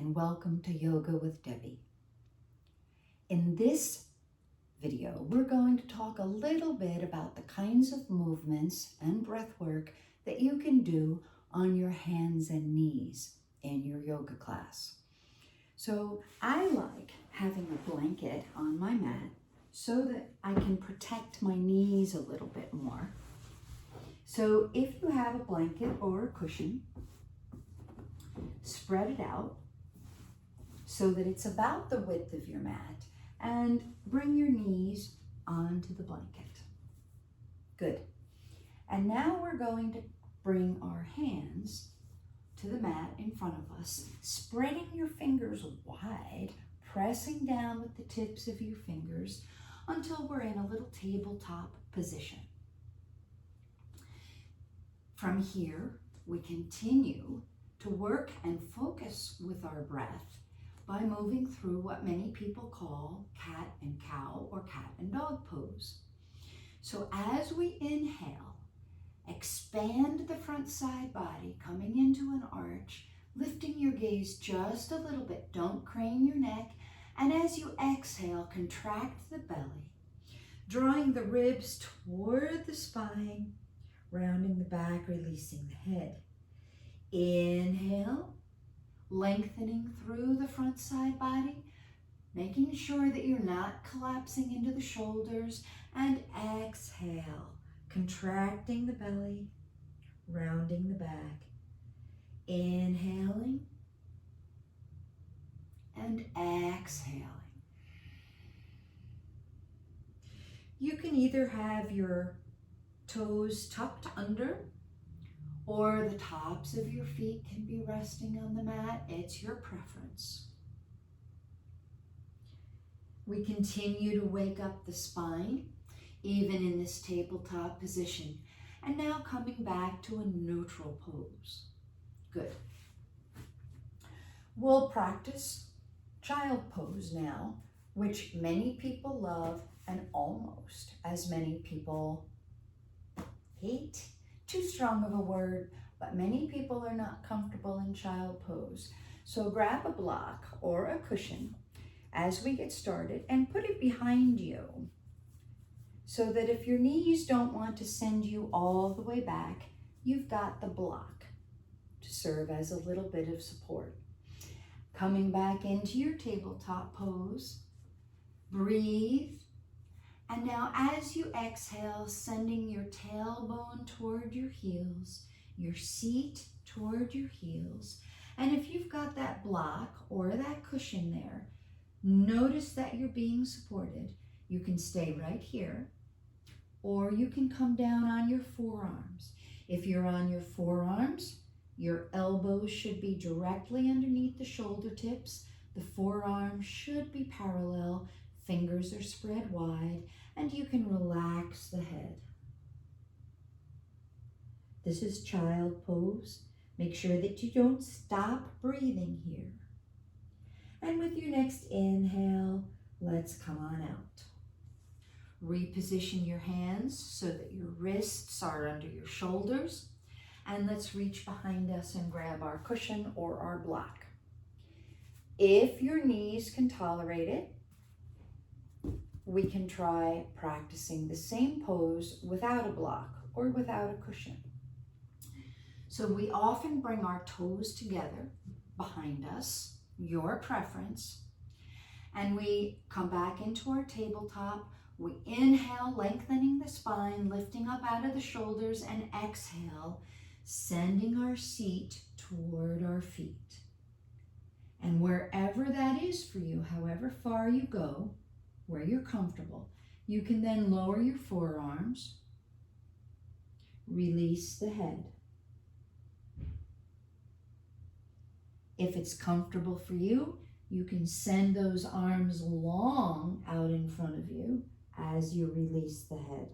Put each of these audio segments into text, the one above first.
and welcome to Yoga with Debbie. In this video, we're going to talk a little bit about the kinds of movements and breath work that you can do on your hands and knees in your yoga class. So I like having a blanket on my mat so that I can protect my knees a little bit more. So if you have a blanket or a cushion, spread it out so that it's about the width of your mat and bring your knees onto the blanket. Good. And now we're going to bring our hands to the mat in front of us, spreading your fingers wide, pressing down with the tips of your fingers until we're in a little tabletop position. From here, we continue to work and focus with our breath by moving through what many people call cat and cow or cat and dog pose. So as we inhale, expand the front side body, coming into an arch, lifting your gaze just a little bit. Don't crane your neck. And as you exhale, contract the belly, drawing the ribs toward the spine, rounding the back, releasing the head. Inhale, lengthening through the front side body, making sure that you're not collapsing into the shoulders, and exhale, contracting the belly, rounding the back. Inhaling and exhaling. You can either have your toes tucked under, or the tops of your feet can be resting on the mat. It's your preference. We continue to wake up the spine, even in this tabletop position. And now coming back to a neutral pose. Good. We'll practice child pose now, which many people love and almost as many people hate. Too strong of a word, but many people are not comfortable in child pose. So grab a block or a cushion as we get started and put it behind you so that if your knees don't want to send you all the way back, you've got the block to serve as a little bit of support. Coming back into your tabletop pose, breathe. And now as you exhale, sending your tailbone toward your heels, your seat toward your heels. And if you've got that block or that cushion there, notice that you're being supported. You can stay right here, or you can come down on your forearms. If you're on your forearms, your elbows should be directly underneath the shoulder tips. The forearms should be parallel. Fingers are spread wide, and you can relax the head. This is child pose. Make sure that you don't stop breathing here. And with your next inhale, let's come on out. Reposition your hands so that your wrists are under your shoulders. And let's reach behind us and grab our cushion or our block. If your knees can tolerate it, we can try practicing the same pose without a block or without a cushion. So we often bring our toes together behind us, your preference, and we come back into our tabletop. We inhale, lengthening the spine, lifting up out of the shoulders, and exhale, sending our seat toward our feet. And wherever that is for you, however far you go, where you're comfortable, you can then lower your forearms, release the head. If it's comfortable for you, you can send those arms long out in front of you as you release the head.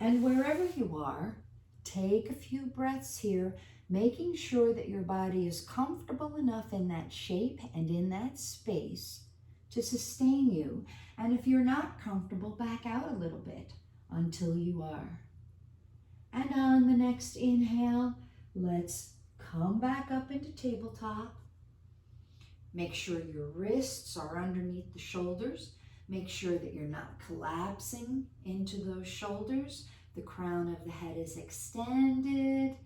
And wherever you are, take a few breaths here, making sure that your body is comfortable enough in that shape and in that space to sustain you. And if you're not comfortable, back out a little bit until you are. And on the next inhale, let's come back up into tabletop. Make sure your wrists are underneath the shoulders. Make sure that you're not collapsing into those shoulders. The crown of the head is extended.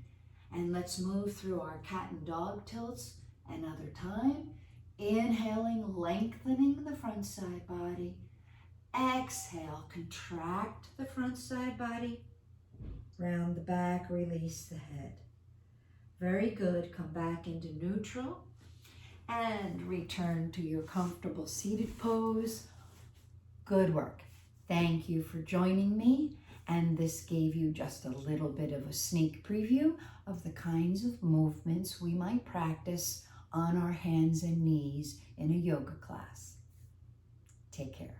And let's move through our cat and dog tilts another time. Inhaling, lengthening the front side body. Exhale, contract the front side body. Round the back, release the head. Very good. Come back into neutral and return to your comfortable seated pose. Good work. Thank you for joining me. And this gave you just a little bit of a sneak preview of the kinds of movements we might practice on our hands and knees in a yoga class. Take care.